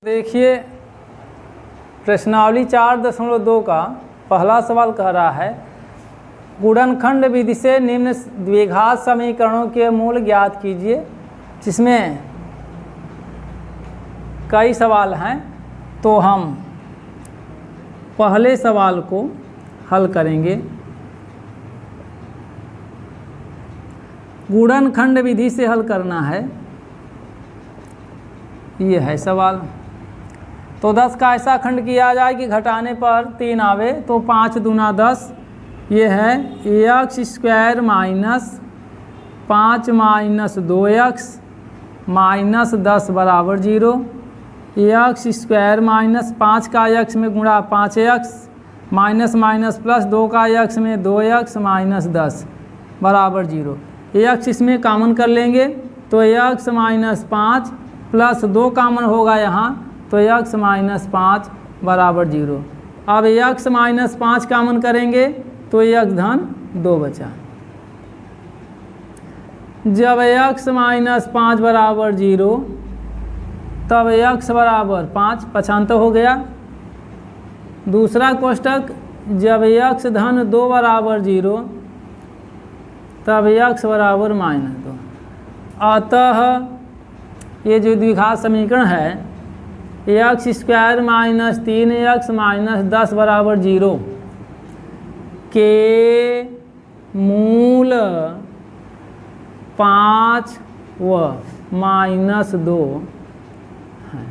देखिए प्रश्नावली 4.2 का पहला सवाल कह रहा है गुणनखंड विधि से निम्न द्विघात समीकरणों के मूल ज्ञात कीजिए। जिसमें कई सवाल हैं तो हम पहले सवाल को हल करेंगे। गुणनखंड विधि से हल करना है, ये है सवाल। तो 10 का ऐसा खंड किया जाए कि घटाने पर 3 आवे, तो 5 दूना 10, ये है x² minus 5 minus 2x minus 10 बराबर 0। x² माइनस 5 का x में गुणा 5x माइनस माइनस प्लस 2 का x में 2x माइनस 10 बराबर 0। x इसमें कॉमन कर लेंगे तो x माइनस 5 प्लस 2 कॉमन होगा यहाँ, तो x माइनस 5 बराबर 0। अब x माइनस 5 कॉमन करेंगे तो x धन 2 बचा। जब x माइनस 5 बराबर 0 तब x बराबर 5 पछानत हो गया। दूसरा कोष्टक जब x धन 2 बराबर 0 तब x बराबर -2। अतः ये जो द्विघात समीकरण है x² माइनस 3x माइनस 10 बराबर 0 के मूल 5 व -2 हैं।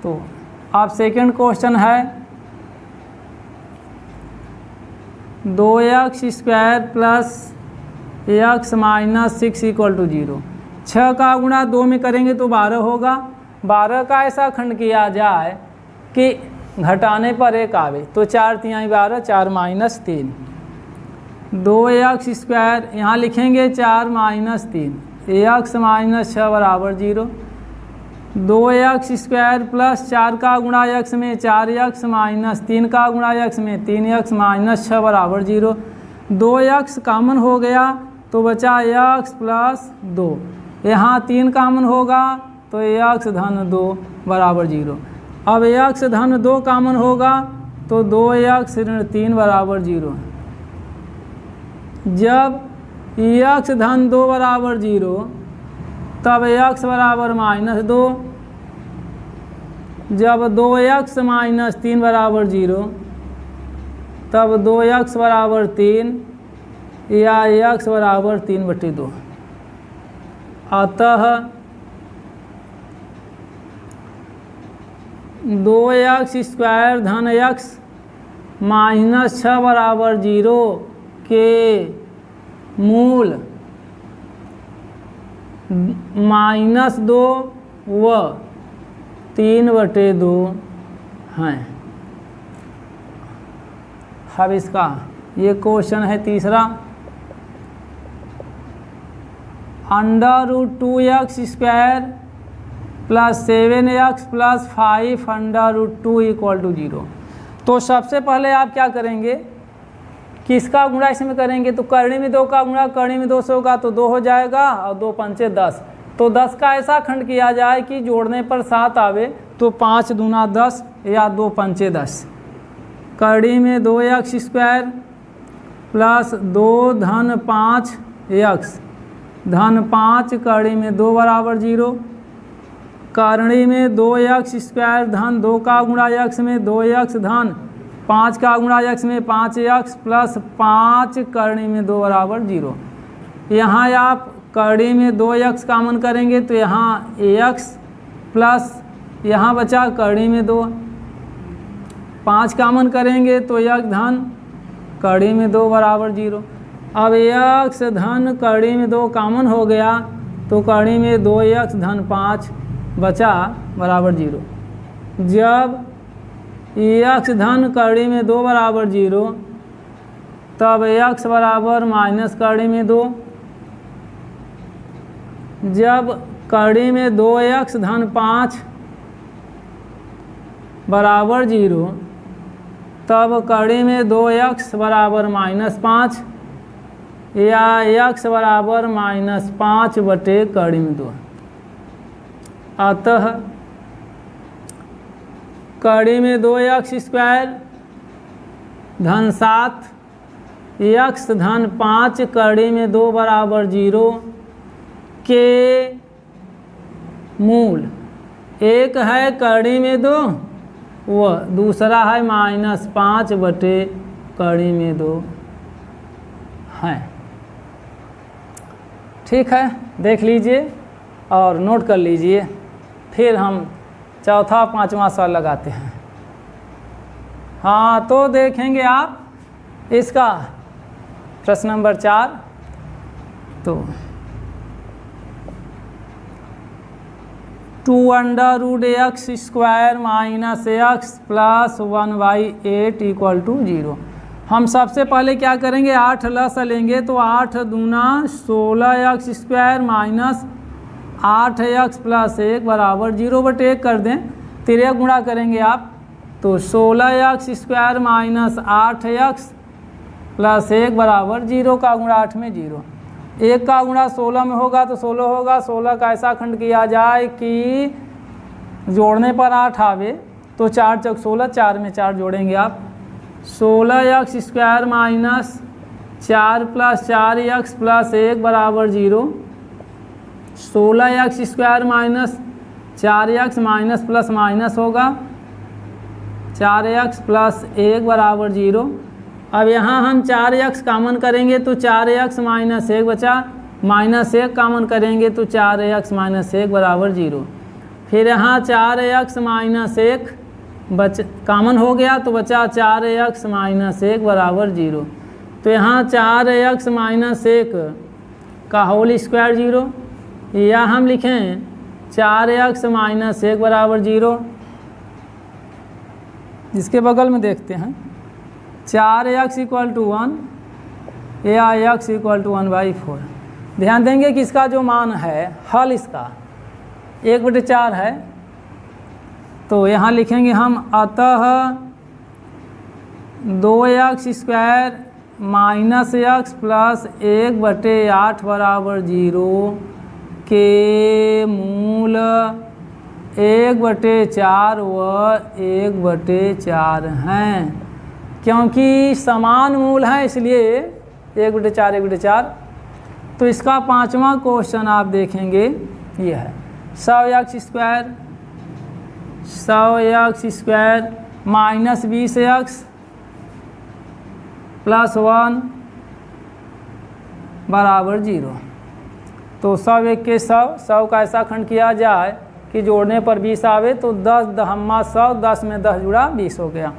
तो अब सेकंड क्वेश्चन है 2x² plus x minus 6 equal to 0। 6 का गुणा 2 में करेंगे तो 12 होगा। 12 का ऐसा खंड किया जाए कि घटाने पर 1 आवे, तो 4 तिहाई 12, 4 माइनस 3। 2x² यहाँ लिखेंगे 4 माइनस 3, x माइनस 6 बराबर 0। 2x² प्लस 4 का गुणा x में 4x माइनस 3 का गुणा x में 3x माइनस 6 बराबर 0। 2x कॉमन हो गया तो बचा x प्लस 2। यहाँ 3 कॉमन होगा तो x धन 2 बराबर 0। अब x धन 2 कॉमन होगा तो 2x ऋण 3 बराबर 0। जब x धन 2 बराबर 0 तब x बराबर -2। जब 2x माइनस 3 बराबर 0 तब 2x बराबर 3 या x बराबर 3/2। अतः 2x² धन x माइनस 6 बराबर 0 के मूल -2 व 3/2 हैं। अब इसका ये क्वेश्चन है तीसरा, √2x² plus 7x plus 5 √2 equal to 0। तो सबसे पहले आप क्या करेंगे, किसका गुणा इसमें करेंगे, तो करणी में 2 का गुणा करणी में 2 से होगा तो 2 हो जाएगा और 2 पंचे 10। तो 10 का ऐसा खंड किया जाए कि जोड़ने पर 7 आवे, तो 5 दूना 10 या 2 पंचे 10। करणी में 2x² प्लस 2 धन 5x धन 5 करणी में 2 बराबर 0। करणी में 2x² धन 2 का गुणा x में 2x धन 5 का गुणा x में 5x प्लस 5 करणी में 2 बराबर 0। यहाँ आप करणी में 2x कॉमन करेंगे तो यहाँ ax प्लस यहाँ बचा करणी में 2, 5 कॉमन करेंगे तो x धन करणी में 2 बराबर 0। अब x धन करणी में 2 कॉमन हो गया तो करणी में 2x धन 5 बचा बराबर 0। जब x धन करणी में 2 बराबर 0 तब x बराबर माइनस करणी में 2। जब करणी में 2x धन 5 बराबर 0 तब करणी में 2x बराबर -5 या x बराबर -5 बटे करणी में 2। अतः कड़ी में 2x² धन 7 x धन 5 कड़ी में 2 बराबर 0 के मूल एक है कड़ी में 2 व दूसरा है -5 बटे कड़ी में 2 है। ठीक है, देख लीजिए और नोट कर लीजिए, फिर हम चौथा पांचवा सवाल लगाते हैं। हाँ, तो देखेंगे आप इसका प्रश्न नंबर 4। तो 2√x² - x + 1/8 = 0। हम सबसे पहले क्या करेंगे, 8 लस लेंगे तो 8 दूना 16x² - 8x + 1 बराबर 0/1 कर दें। तिरक गुणा करेंगे आप तो 16x² - 8x + 1 बराबर 0 का गुणा 8 में 0, 1 का गुणा 16 में होगा तो 16 होगा। 16 का ऐसा खंड किया जाए कि जोड़ने पर 8 आवे, तो 4 चौक 16, 4 में 4 जोड़ेंगे आप। 16x² - 4 + 4x + 1 बराबर 0। 16x² - 4x माइनस माइनस होगा, 4x + 1 बराबर 0। अब यहाँ हम 4x कामन करेंगे तो 4x - 1 बचा, -1 कामन करेंगे तो 4x - 1 बराबर 0। फिर यहाँ 4x - 1 कामन हो गया तो बचा 4x - 1 बराबर 0। तो यहाँ 4x - 1 का होल स्क्वायर 0, या हम लिखें 4x - 1 बराबर 0। इसके बगल में देखते हैं 4x = 1 या x = 1/4। ध्यान देंगे कि इसका जो मान है, हल इसका 1/4 है, तो यहाँ लिखेंगे हम अतः 2x² - x + 1/8 बराबर 0 के मूल 1/4 व 1/4 हैं। क्योंकि समान मूल है इसलिए 1/4 1/4। तो इसका पांचवा क्वेश्चन आप देखेंगे, ये है 100x² - 20x + 1 बराबर 0। तो 100 1 के 100 का ऐसा खंड किया जाए कि जोड़ने पर 20 आवे, तो 10 दहम्मा 100, 10 में 10 जुड़ा 20 हो गया।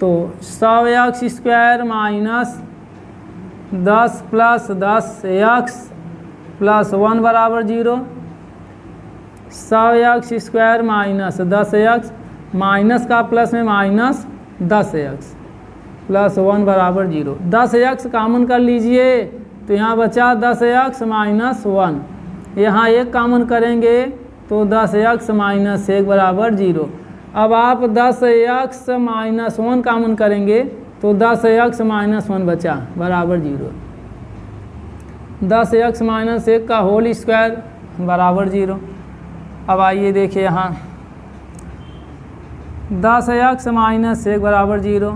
तो 100x² - 10 + 10x + 1 बराबर 0। 100x² - 10x माइनस का प्लस में माइनस 10x + 1 बराबर 0। 10x कामन कर लीजिए तो यहाँ बचा 10x - 1। यहाँ 1 कामन करेंगे तो 10x - 1 बराबर 0। अब आप 10x - 1 कामन करेंगे तो 10x - 1 बचा बराबर 0। 10x - 1 का होल स्क्वायर बराबर 0। अब आइए देखिए यहाँ 10x - 1 बराबर 0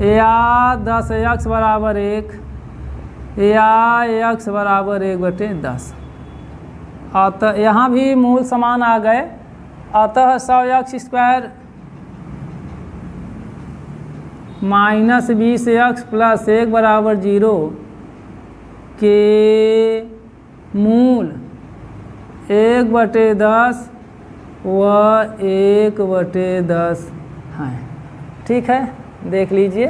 या 10x बराबर 1 या x बराबर 1/10। अतः यहाँ भी मूल समान आ गए। अतः 100x² - 20x + 1 बराबर 0 के मूल 1/10 व 1/10 हैं। ठीक है, देख लीजिए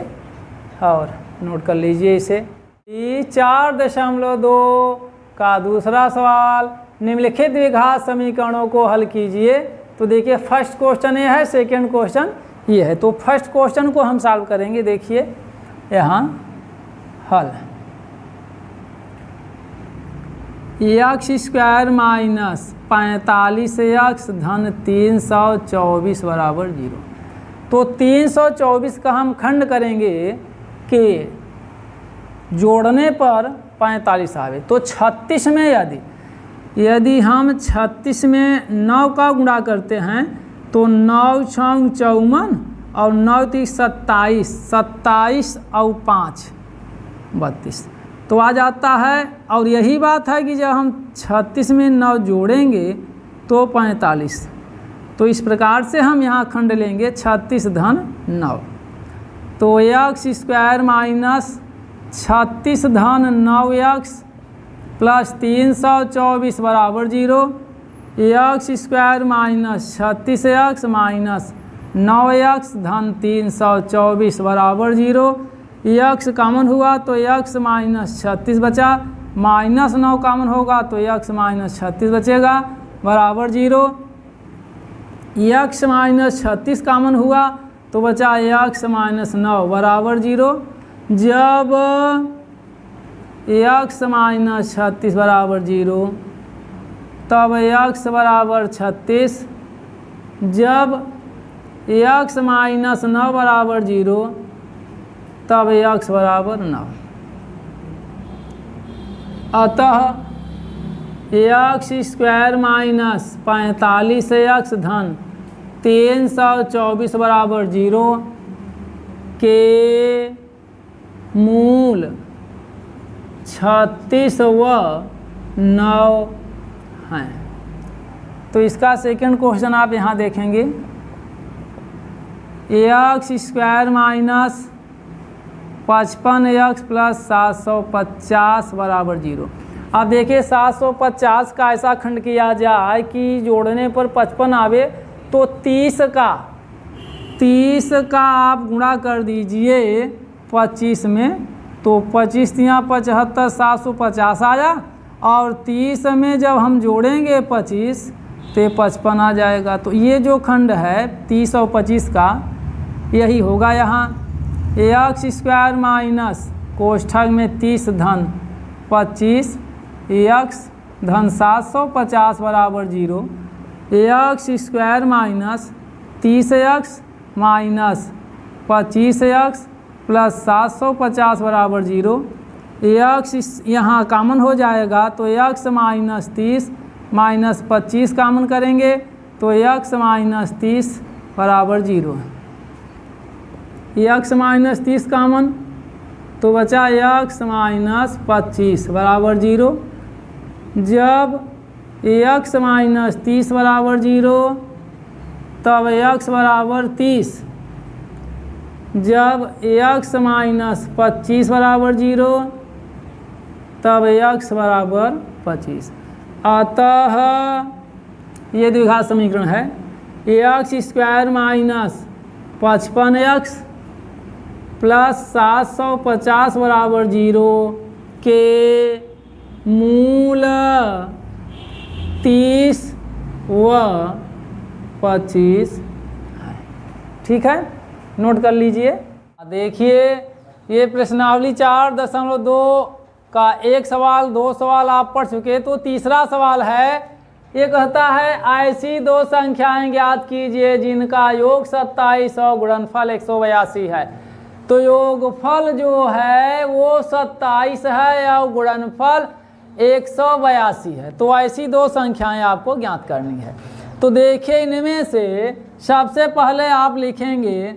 और नोट कर लीजिए इसे। 4.2 का दूसरा सवाल, निम्नलिखित द्विघात समीकरणों को हल कीजिए। तो देखिए फर्स्ट क्वेश्चन ये है, सेकंड क्वेश्चन ये है। तो फर्स्ट क्वेश्चन को हम सॉल्व करेंगे। देखिए यहाँ हल x² - 45x धन 324 बराबर 0। तो 324 का हम खंड करेंगे कि जोड़ने पर 45 आवे, तो 36 में यदि यदि हम 36 में 9 का गुणा करते हैं तो 9 छंग 54 और 9 3 27, 27 और 5 32 तो आ जाता है। और यही बात है कि जब हम 36 में 9 जोड़ेंगे तो 45। तो इस प्रकार से हम यहाँ खंड लेंगे 36 धन 9। तो x स्क्वायर माइनस 36 धन 9x प्लस 324 बराबर 0। x square minus 36x minus 9x धन 324 बराबर 0। x कॉमन हुआ तो x माइनस 36 बचा, माइनस 9 कॉमन होगा तो x माइनस 36 बचेगा बराबर 0। x माइनस 36 कॉमन हुआ तो बचा x माइनस 9 बराबर 0। जब x माइनस 36 बराबर 0 तब x बराबर 36। जब x माइनस 9 बराबर 0 तब x बराबर 9। अतः x स्क्वायर माइनस 45x धन 324 बराबर 0 के मूल 36 व 9 हैं। तो इसका सेकंड क्वेश्चन आप यहाँ देखेंगे, x square minus 55x plus 750 बराबर 0। अब देखिए 750 का ऐसा खंड किया जाए कि जोड़ने पर 55 आवे तो 30 का आप गुणा कर दीजिए 25 में, तो 25 यहाँ 75, 750 आया। और 30 में जब हम जोड़ेंगे 25 तो 55 आ जाएगा। तो ये जो खंड है 30 और 25 का यही होगा यहाँ। x स्क्वायर माइनस कोष्ठक में 30 धन 25 x धन 750 बराबर 0। x square minus 30x minus 25x plus 750 बराबर 0। x यहाँ कॉमन हो जाएगा तो x माइनस 30 माइनस 25 कॉमन करेंगे तो x माइनस 30 बराबर 0 है। x माइनस 30 कॉमन तो बचा x माइनस 25 बराबर 0। जब x माइनस 30 बराबर 0 तब x बराबर 30। जब x माइनस 25 बराबर 0 तब x बराबर 25। अतः ये द्विघात समीकरण है। x square minus 55x plus 750 बराबर 0 के मूल 30 व 25 है। ठीक है, नोट कर लीजिए। देखिए ये प्रश्नावली 4.2 का एक सवाल, 2 सवाल आप पढ़ चुके। तो तीसरा सवाल है, ये कहता है ऐसी 2 संख्याएं ज्ञात कीजिए जिनका योग 27 और गुणनफल 182 है। तो योगफल जो है वो 27 है और गुणनफल 182 है। तो ऐसी 2 संख्याएं आपको ज्ञात करनी है। तो देखिए इनमें से सबसे पहले आप लिखेंगे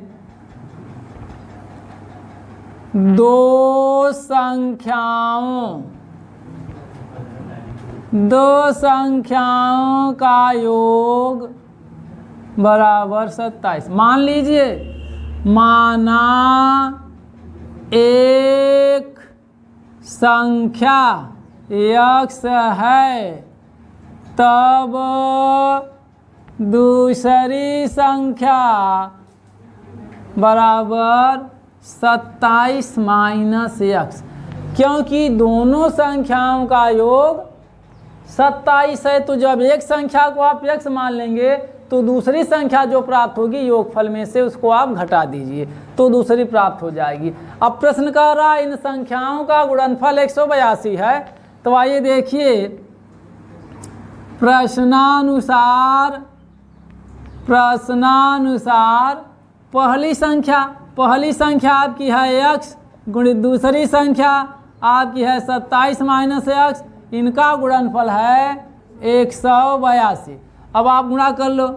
2 संख्याओं का योग बराबर 27। मान लीजिए माना एक संख्या x है तब दूसरी संख्या बराबर 27 माइनस x। क्योंकि दोनों संख्याओं का योग 27 है, तो जब एक संख्या को आप x मान लेंगे तो दूसरी संख्या जो प्राप्त होगी योगफल में से उसको आप घटा दीजिए तो दूसरी प्राप्त हो जाएगी। अब प्रश्न कर रहा है इन संख्याओं का गुणनफल 182 है। तो आइए देखिए प्रश्नानुसार पहली संख्या आपकी है x गुणित दूसरी संख्या आपकी है 27 माइनस x। इनका गुणनफल है 182। अब आप गुणा कर लो,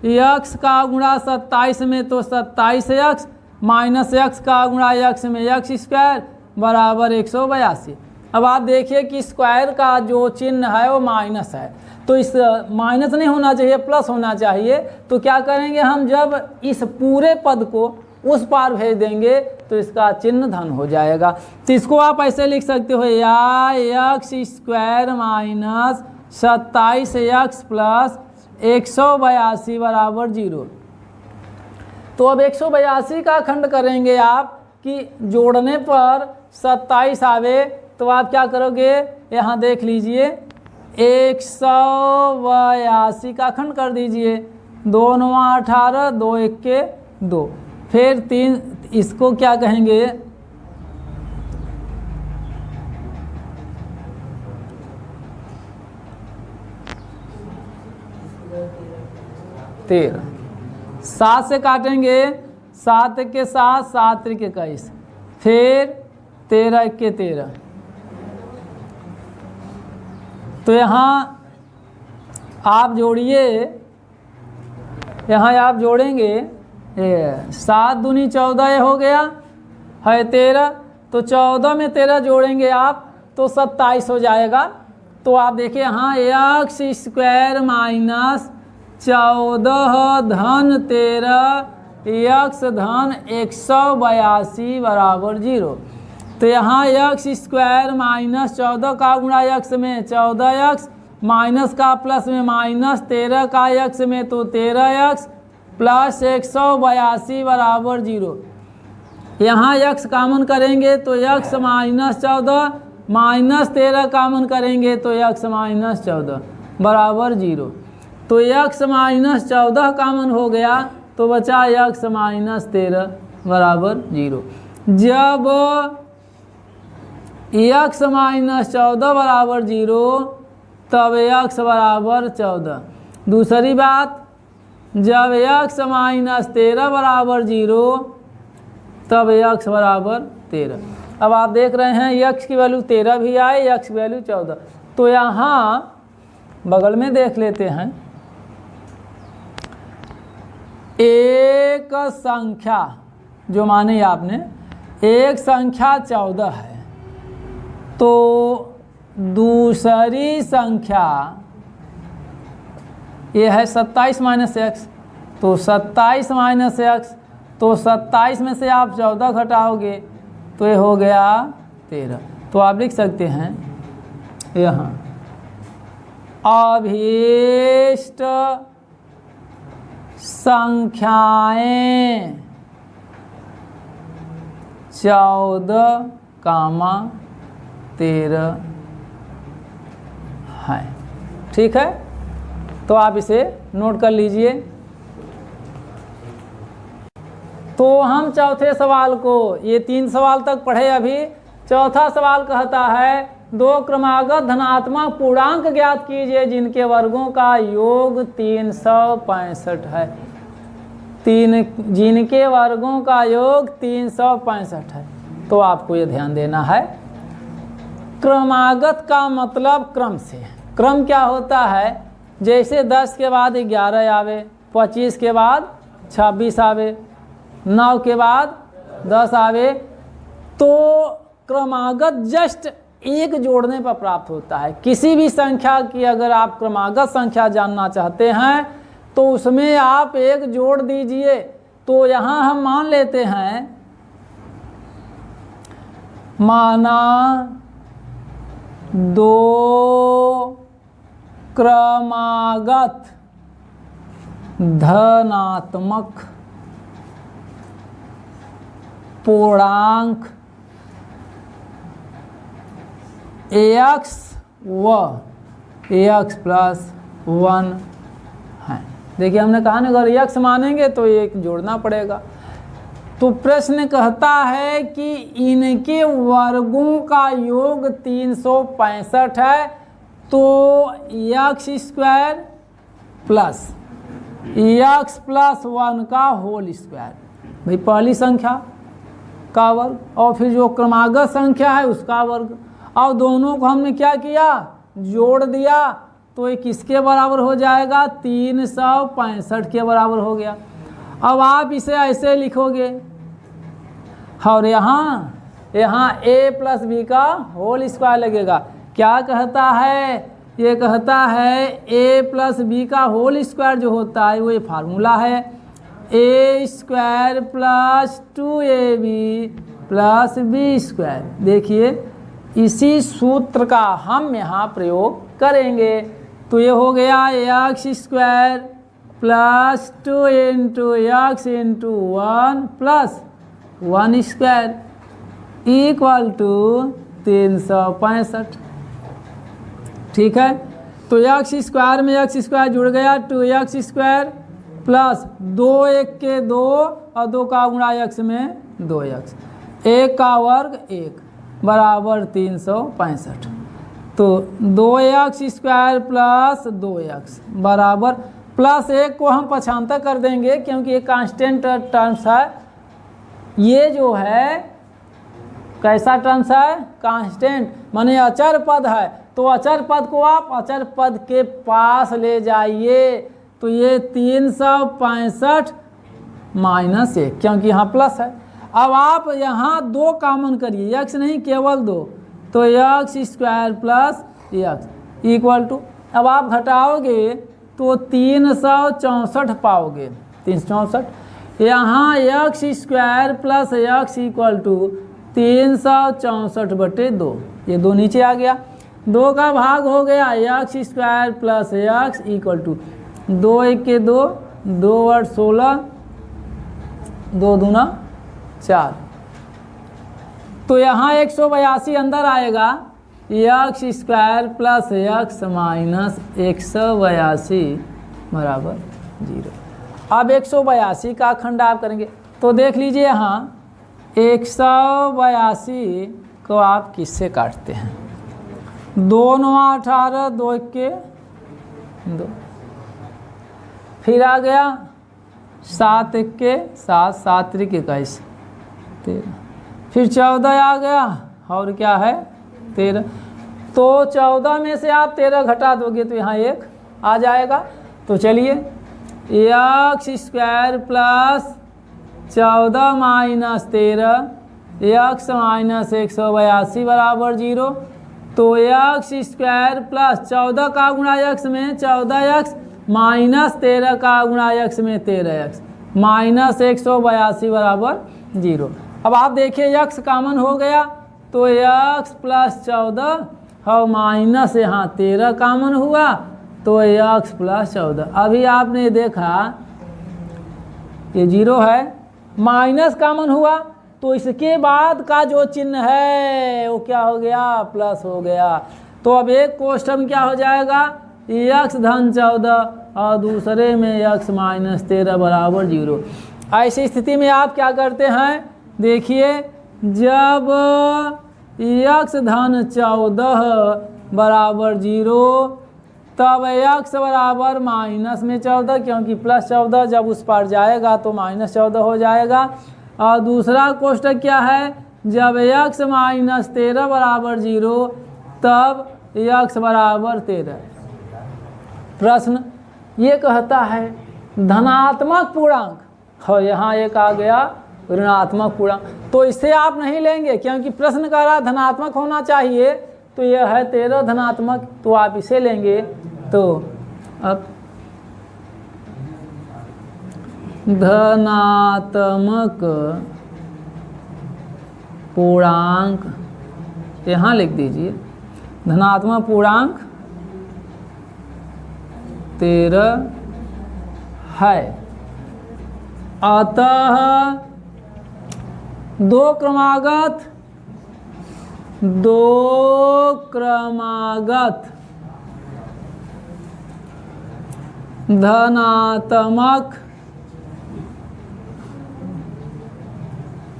x का गुणा 27 में तो 27x माइनस x का गुणा x में x स्क्वायर बराबर 182। अब आप देखिए कि स्क्वायर का जो चिन्ह है वो माइनस है, तो इस माइनस नहीं होना चाहिए, प्लस होना चाहिए। तो क्या करेंगे हम, जब इस पूरे पद को उस पार भेज देंगे तो इसका चिन्ह धन हो जाएगा। तो इसको आप ऐसे लिख सकते हो, या x square minus 27x plus 182 बराबर 0। तो अब 182 का खंड करेंगे आप कि जोड़ने पर 27 आवे, तो आप क्या करोगे, यहाँ देख लीजिए 182 का खंड कर दीजिए, 2 9 18, 2 1 के 2, फिर 3, इसको क्या कहेंगे, तेरह, 7 से काटेंगे, 7 के 7, 7 के 21, फिर 13 के 13। तो यहाँ आप जोड़िए, यहाँ आप जोड़ेंगे 7 दूनी 14 हो गया है 13, तो 14 में 13 जोड़ेंगे आप तो 27 हो जाएगा। तो आप देखिए यहाँ एक्स स्क्वायर माइनस 14 धन 13 एक्स धन 182 बराबर 0। तो यहाँ एक्स स्क्वायर माइनस 14 का गुणा एक्स में 14x माइनस का प्लस में माइनस 13 का एक्स में तो 13x प्लस 182 बराबर 0। यहाँ x कामन करेंगे तो x माइनस 14 माइनस 13 कामन करेंगे तो x माइनस 14 बराबर 0। तो x माइनस 14 कामन हो गया तो बचा x माइनस 13 बराबर 0। जब x माइनस 14 बराबर 0 तब x बराबर 14। दूसरी बात, जब x माइनस 13 बराबर 0 तब x बराबर 13। अब आप देख रहे हैं x की वैल्यू 13 भी आए, x की वैल्यू 14। तो यहाँ बगल में देख लेते हैं, एक संख्या जो माने आपने एक संख्या 14 है, तो दूसरी संख्या ये है 27 माइनस एक्स, तो 27 माइनस एक्स, तो 27 में से आप 14 घटाओगे तो ये हो गया 13। तो आप लिख सकते हैं यहाँ अभीष्ट संख्याएं 14, 13 है। ठीक है, तो आप इसे नोट कर लीजिए। तो हम चौथे सवाल को, ये 3 सवाल तक पढ़े अभी, चौथा सवाल कहता है 2 क्रमागत धनात्मक पूर्णांक ज्ञात कीजिए जिनके वर्गों का योग 365 है। जिनके वर्गों का योग 365 है। तो आपको ये ध्यान देना है, क्रमागत का मतलब क्रम से। क्रम क्या होता है, जैसे 10 के बाद 11 आवे, 25 के बाद 26 आवे, 9 के बाद 10 आवे, तो क्रमागत जस्ट एक जोड़ने पर प्राप्त होता है। किसी भी संख्या की अगर आप क्रमागत संख्या जानना चाहते हैं तो उसमें आप एक जोड़ दीजिए। तो यहाँ हम मान लेते हैं, माना 2 क्रमागत धनात्मक पूर्णांक x व x प्लस 1 है। देखिए हमने कहा ना, अगर x मानेंगे तो एक जोड़ना पड़ेगा। तो प्रश्न कहता है कि इनके वर्गों का योग 365 है, तो x square plus x plus 1 का होल स्क्वायर, भाई पहली संख्या का वर्ग और फिर जो क्रमागत संख्या है उसका वर्ग, और दोनों को हमने क्या किया, जोड़ दिया। तो ये किसके बराबर हो जाएगा, 365 के बराबर हो गया। अब आप इसे ऐसे लिखोगे और यहाँ a प्लस बी का होल स्क्वायर लगेगा। क्या कहता है, ये कहता है a प्लस बी का होल स्क्वायर जो होता है वो ये फार्मूला है, a square plus 2ab plus B square. देखिए इसी सूत्र का हम यहाँ प्रयोग करेंगे। तो ये हो गया x square plus 2 into x into 1 plus 1 square equal to 365। ठीक है, तो एक्स स्क्वायर में एक्स स्क्वायर जुड़ गया, 2x स्क्वायर प्लस 2 1 के 2 और 2 का गुणा x में 2x, 1 का वर्ग 1 बराबर 365। तो 2x स्क्वायर प्लस 2x बराबर प्लस 1 को हम पक्षांतर कर देंगे क्योंकि ये कांस्टेंट टर्म्स है। ये जो है कैसा टर्म्स है, कांस्टेंट माने अचर पद है। तो अचर पद को आप अचर पद के पास ले जाइए। तो ये 365 माइनस 1 क्योंकि यहाँ प्लस है। अब आप यहाँ 2 कॉमन करिए, x नहीं केवल 2, तो x square plus x equal to, अब आप घटाओगे तो 364 पाओगे, 364। यहाँ x square plus x equal to 364/2, ये 2 नीचे आ गया, 2 का भाग हो गया x square plus x equal to 2 1 के 2, 2 8 16, 2 दूना 4। तो यहाँ 182 अंदर आएगा, x square plus x minus 182 बराबर 0। अब 182 का खंड आप करेंगे तो देख लीजिए यहाँ 182 को आप किससे काटते हैं, 2 9 18, 2 1 के 2, फिर आ गया 7 1 के 7, 7 3 के 21, 13, फिर 14 आ गया और क्या है 13। तो 14 में से आप 13 घटा दोगे तो यहाँ 1 आ जाएगा। तो चलिए x square plus 14 minus 13 x minus 182 बराबर 0। तो एक्स स्क्वायर प्लस 14 का गुणा एक्स में 14x माइनस 13 का गुणा एक्स में 13x माइनस 182 बराबर 0। अब आप देखिए x कॉमन हो गया तो x प्लस 14 और माइनस यहाँ 13 कॉमन हुआ तो x प्लस 14। अभी आपने देखा ये 0 है, माइनस कॉमन हुआ तो इसके बाद का जो चिन्ह है वो क्या हो गया, प्लस हो गया। तो अब एक कोष्ठक क्या हो जाएगा, x धन 14 और दूसरे में x माइनस 13 बराबर 0। ऐसी स्थिति में आप क्या करते हैं, देखिए जब x धन 14 बराबर 0 तब x बराबर माइनस में 14 क्योंकि प्लस 14 जब उस पर जाएगा तो माइनस 14 हो जाएगा। और दूसरा कोष्ठक क्या है, जब x माइनस 13 बराबर 0 तब x बराबर 13। प्रश्न ये कहता है धनात्मक पूर्णांक और यहाँ एक आ गया ऋणात्मक पूर्णांक, तो इसे आप नहीं लेंगे क्योंकि प्रश्न कह रहा धनात्मक होना चाहिए। तो यह है 13 धनात्मक, तो आप इसे लेंगे। तो अब धनात्मक पूर्णांक यहाँ लिख दीजिए, धनात्मक पूर्णांक 13 है। अतः दो क्रमागत धनात्मक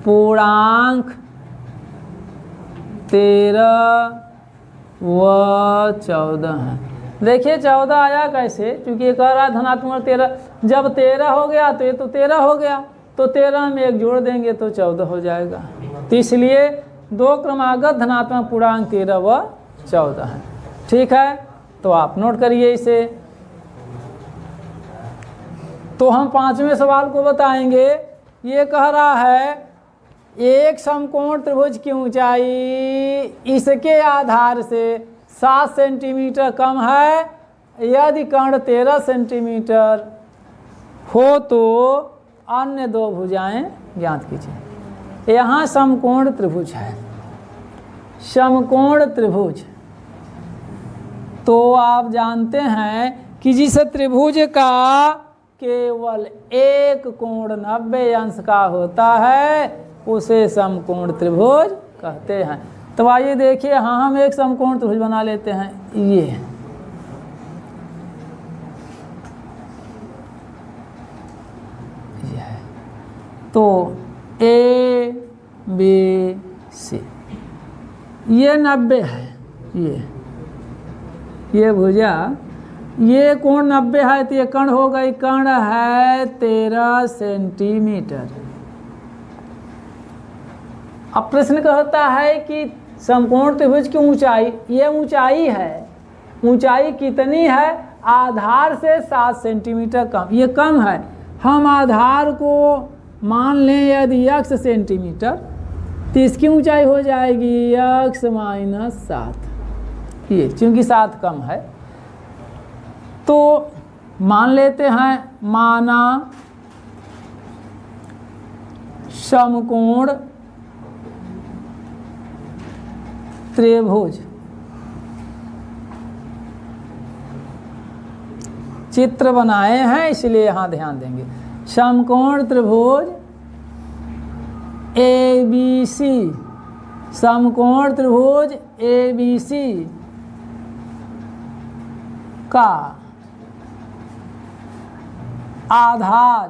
पूर्णांक 13 व 14 है। देखिए 14 आया कैसे, क्योंकि ये कह रहा है धनात्मक 13, जब 13 हो गया तो ये तो 13 हो गया, तो 13 में 1 जोड़ देंगे तो 14 हो जाएगा। तो इसलिए दो क्रमागत धनात्मक पूर्णांक 13 व 14 है। ठीक है, तो आप नोट करिए इसे। तो हम 5वें सवाल को बताएंगे। ये कह रहा है एक समकोण त्रिभुज की ऊंचाई इसके आधार से 7 सेंटीमीटर कम है, यदि कर्ण 13 सेंटीमीटर हो तो अन्य दो भुजाएं ज्ञात कीजिए। यहाँ समकोण त्रिभुज है, समकोण त्रिभुज। तो आप जानते हैं कि जिस त्रिभुज का केवल एक कोण 90 अंश का होता है उसे समकोण त्रिभुज कहते हैं। तो आइए देखिए, हाँ हम एक समकोण त्रिभुज बना लेते हैं। ये तो ए बी सी, ये 90 है, ये भुजा, ये कोण 90 है, तो ये कर्ण हो गई, कर्ण है 13 सेंटीमीटर। अब प्रश्न कहता है कि समकोण त्रिभुज की ऊंचाई, ये ऊंचाई है, ऊंचाई कितनी है? आधार से 7 सेंटीमीटर कम, ये कम है। हम आधार को मान लें यदि x सेंटीमीटर, तो इसकी ऊंचाई हो जाएगी x - 7, ये क्योंकि 7 कम है। तो मान लेते हैं, माना समकोण त्रिभुज, चित्र बनाए हैं इसलिए यहाँ ध्यान देंगे। समकोण त्रिभुज ABC, समकोण त्रिभुज ABC का आधार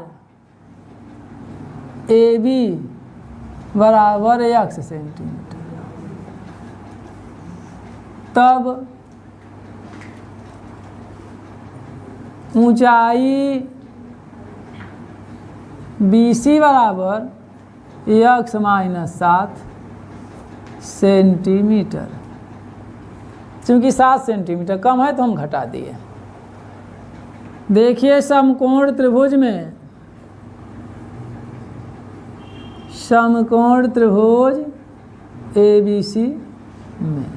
AB बराबर x सेंटीमीटर, तब ऊंचाई BC बराबर x - 7 सेंटीमीटर। क्योंकि 7 सेंटीमीटर कम है तो हम घटा दिए। देखिए समकोण त्रिभुज में, समकोण त्रिभुज ABC में,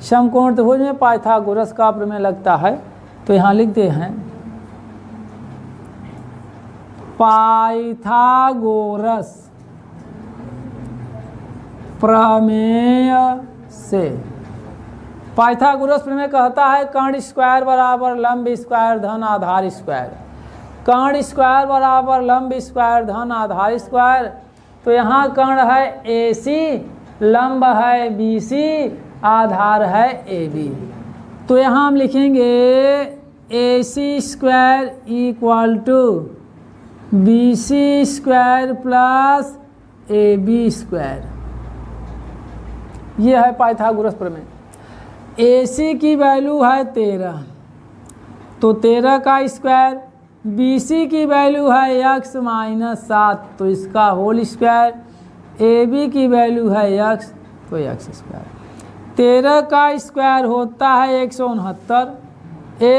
समकोण त्रिभुज में पाइथागोरस का प्रमेय लगता है, तो यहाँ लिखते हैं पाइथागोरस प्रमेय से। पाइथागोरस प्रमेय कहता है कर्ण स्क्वायर बराबर लंब स्क्वायर धन आधार स्क्वायर, कर्ण स्क्वायर बराबर लंब स्क्वायर धन आधार स्क्वायर। तो यहाँ कर्ण है AC, लंब है BC, आधार है AB। तो यहाँ हम लिखेंगे AC square equal to BC square plus AB square. ये है पाइथागोरस प्रमेय। AC की वैल्यू है 13, तो 13 का स्क्वायर, BC की वैल्यू है x - 7, तो इसका होल स्क्वायर, AB की वैल्यू है x, तो x स्क्वायर। 13 का स्क्वायर होता है 169, a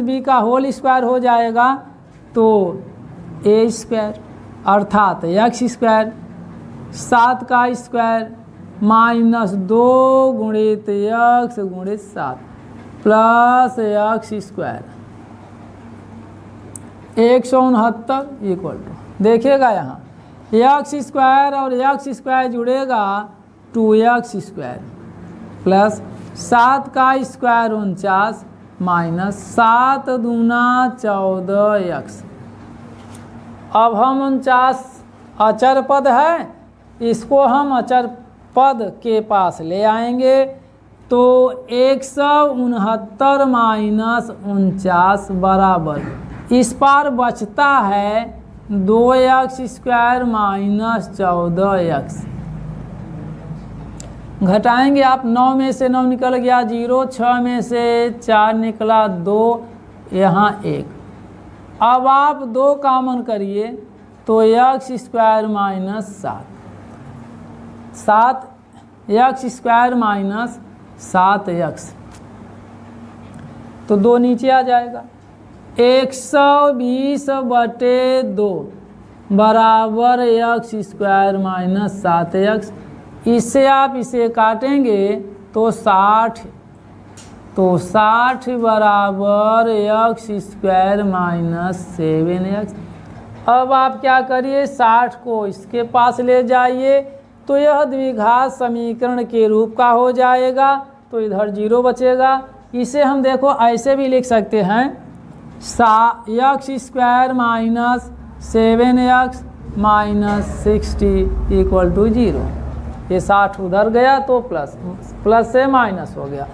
- b का होल स्क्वायर हो जाएगा तो a स्क्वायर अर्थात x स्क्वायर। 7 का स्क्वायर -2 गुणित x गुणित 7 plus x square 169 equal to, देखिएगा यहाँ x स्क्वायर और x स्क्वायर जुड़ेगा 2x स्क्वायर प्लस 7 का स्क्वायर 49 माइनस 7 दूना 14x। अब हम 49 अचर पद है, इसको हम अचर पद के पास ले आएंगे, तो 169 माइनस 49 बराबर, इस पार बचता है 2x स्क्वायर माइनस 14x। घटाएंगे आप, 9 में से 9 निकल गया 0, 6 में से 4 निकला 2, यहाँ 1। अब आप 2 कॉमन करिए तो x square minus 7 x square minus 7x तो 2 नीचे आ जाएगा। 120/2 बराबर x स्क्वायर माइनस 7x। इससे आप इसे काटेंगे तो 60 बराबर x स्क्वायर माइनस 7x। अब आप क्या करिए, 60 को इसके पास ले जाइए तो यह द्विघात समीकरण के रूप का हो जाएगा, तो इधर 0 बचेगा। इसे हम देखो ऐसे भी लिख सकते हैं, x square minus 7x minus 60 equal to 0। ये 60 उधर गया तो प्लस से माइनस हो गया।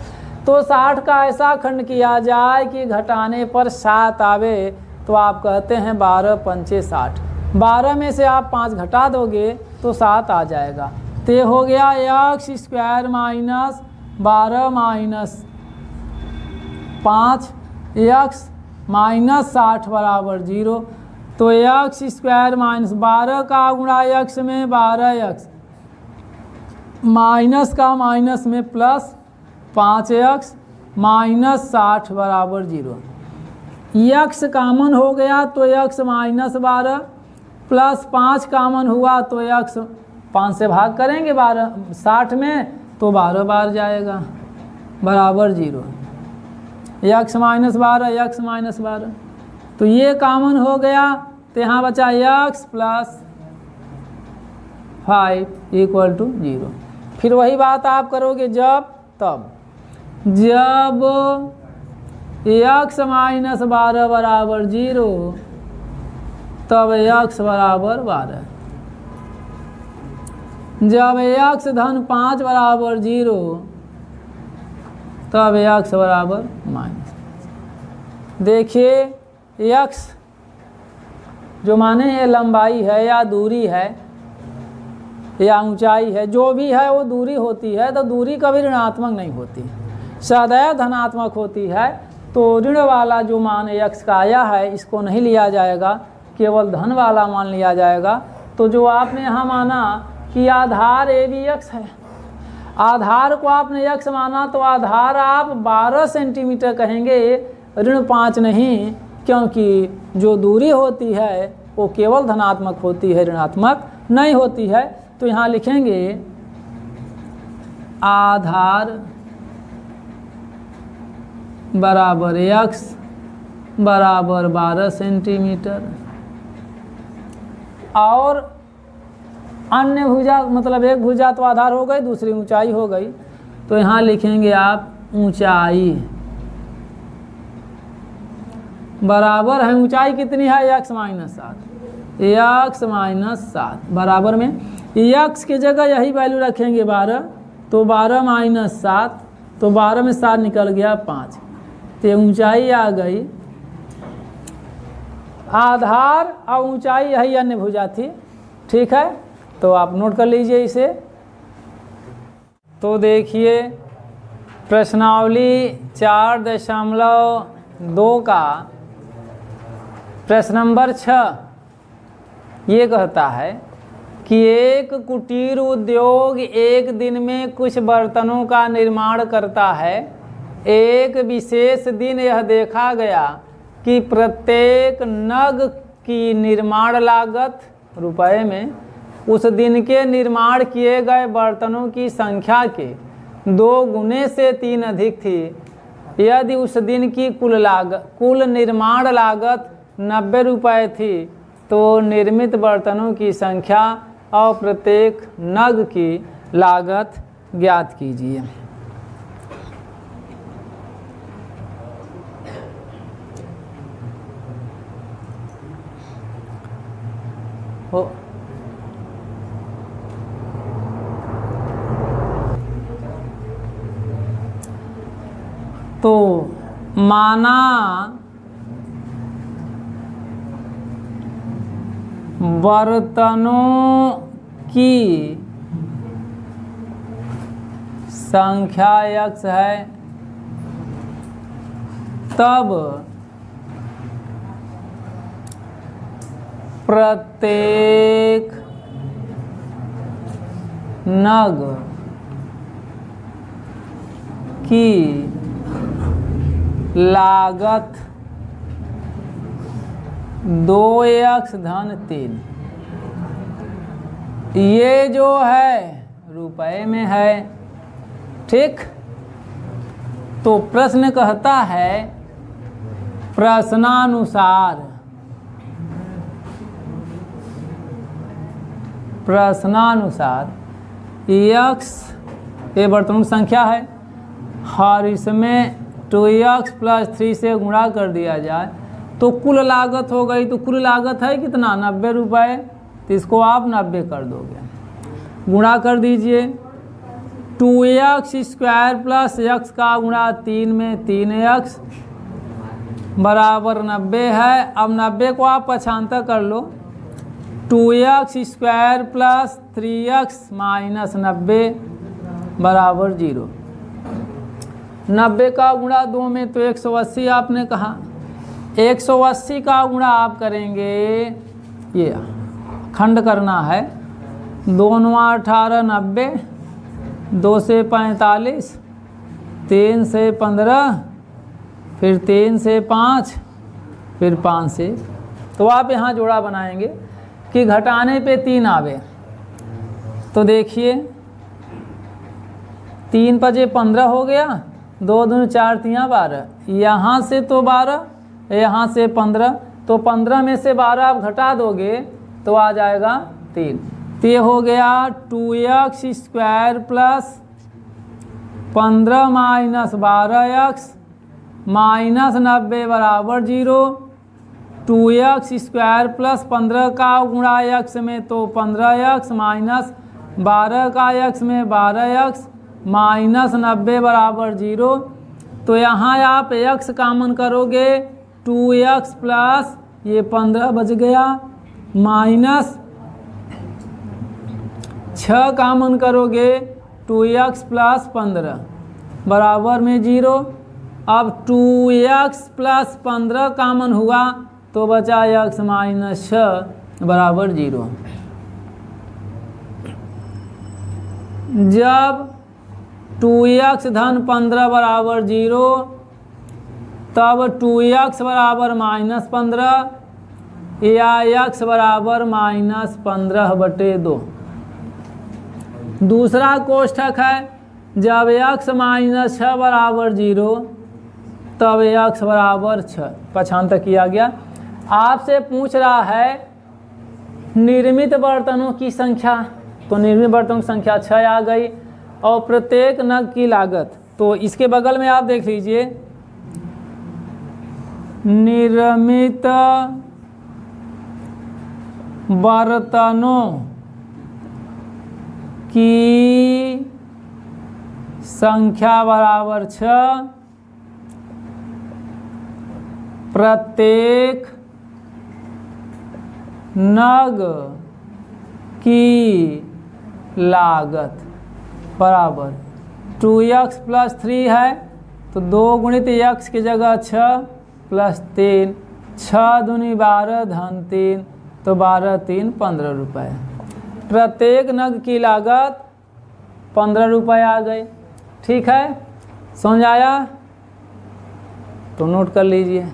तो 60 का ऐसा खंड किया जाए कि घटाने पर 7 आवे, तो आप कहते हैं 12 पंचे 60। 12 में से आप 5 घटा दोगे तो 7 आ जाएगा। तो ये हो गया x square minus 12 minus 5 x minus 60 बराबर 0। तो x स्क्वायर माइनस 12 का गुणा x में 12x माइनस का माइनस में प्लस 5x माइनस 60 बराबर 0। x कामन हो गया तो x माइनस 12 प्लस 5 कामन हुआ तो x 5 से भाग करेंगे 60 में तो 12 बार जाएगा बराबर 0। x माइनस 12 x माइनस 12, तो ये कामन हो गया तो यहाँ बचा x प्लस 5 इक्वल टू 0। फिर वही बात आप करोगे जब x माइनस 12 बराबर 0 तब x बराबर 12। जब x धन 5 बराबर 0 तब x बराबर माइनस। देखिए x जो माने ये लंबाई है या दूरी है या ऊंचाई है, जो भी है वो दूरी होती है, तो दूरी कभी ऋणात्मक नहीं होती, सदैव धनात्मक होती है। तो ऋण वाला जो मान x का आया है इसको नहीं लिया जाएगा, केवल धन वाला मान लिया जाएगा। तो जो आपने यहाँ माना कि आधार a b x है, आधार को आपने x माना तो आधार आप 12 सेंटीमीटर कहेंगे, ऋण 5 नहीं, क्योंकि जो दूरी होती है वो केवल धनात्मक होती है, ऋणात्मक नहीं होती है। तो यहाँ लिखेंगे आधार बराबर x बराबर 12 सेंटीमीटर और अन्य भुजा, मतलब एक भुजा तो आधार हो गई, दूसरी ऊंचाई हो गई, तो यहाँ लिखेंगे आप ऊंचाई बराबर है, ऊंचाई कितनी है x माइनस 7, x माइनस 7 बराबर में x की जगह यही वैल्यू रखेंगे 12, तो 12 माइनस 7, तो 12 में 7 निकल गया 5, तो ऊंचाई आ गई। आधार और ऊंचाई यही अन्य भुजा थी, ठीक है, तो आप नोट कर लीजिए इसे। तो देखिए प्रश्नावली 4.2 का प्रश्न नंबर 6 ये कहता है कि एक कुटीर उद्योग एक दिन में कुछ बर्तनों का निर्माण करता है। एक विशेष दिन यह देखा गया कि प्रत्येक नग की निर्माण लागत रुपए में उस दिन के निर्माण किए गए बर्तनों की संख्या के 2 गुने से 3 अधिक थी। यदि उस दिन की कुल निर्माण लागत 90 रुपये थी तो निर्मित बर्तनों की संख्या और प्रत्येक नग की लागत ज्ञात कीजिए। तो माना बर्तनों की संख्या x है, तब प्रत्येक नग की लागत 2x धन 3, ये जो है रुपए में है। ठीक, तो प्रश्न कहता है प्रश्नानुसार x ये वर्तमान संख्या है और इसमें 2x प्लस 3 से गुणा कर दिया जाए तो कुल लागत हो गई। तो कुल लागत है कितना, 90 रुपये। तो इसको आप 90 कर दोगे, गुणा कर दीजिए। 2x स्क्वायर प्लस x का गुणा 3 में 3x बराबर 90 है। अब 90 को आप पक्षांतर कर लो। 2x square plus 3x minus 90 बराबर 0। 90 का गुणा 2 में तो 180 आपने कहा। 180 का गुणा आप करेंगे, ये खंड करना है। 2 9 18 90, 2 से 45, 3 से 15, फिर 3 से 5, फिर 5 से। तो आप यहाँ जोड़ा बनाएंगे कि घटाने पे 3 आवे। तो देखिए 3 पचे 15 हो गया, 2 दूनी 4 3 12, यहाँ से तो 12, यहाँ से 15, तो 15 में से 12 आप घटा दोगे तो आ जाएगा 3। तो ये हो गया 2x square plus 15 minus 12x minus 90 बराबर 0। 2x स्क्वायर प्लस 15 का गुणा x में तो 15x माइनस 12 का x में 12x माइनस 90 बराबर 0। तो यहाँ आप x कॉमन करोगे, 2x प्लस ये 15 बच गया माइनस 6 कॉमन करोगे, 2x प्लस 15 बराबर में 0। अब 2x प्लस 15 कॉमन हुआ तो बचा x माइनस 6 बराबर 0। जब 2x धन 15 बराबर 0 तब 2x बराबर माइनस 15 या x बराबर माइनस 15/2। दूसरा कोष्ठक है, जब x माइनस 6 बराबर 0 तब x बराबर 6। पक्षांतर किया गया। आपसे पूछ रहा है निर्मित बर्तनों की संख्या, तो निर्मित बर्तनों की संख्या 6 आ गई और प्रत्येक नग की लागत। तो इसके बगल में आप देख लीजिए, निर्मित बर्तनों की संख्या बराबर 6, प्रत्येक नग की लागत बराबर 2x प्लस 3 है तो 2 गुणित x की जगह 6 प्लस 3, 6 दूनी 12 धन 3, तो 12 3 15 रुपये। प्रत्येक नग की लागत 15 रुपये आ गई। ठीक है, समझ आया तो नोट कर लीजिए।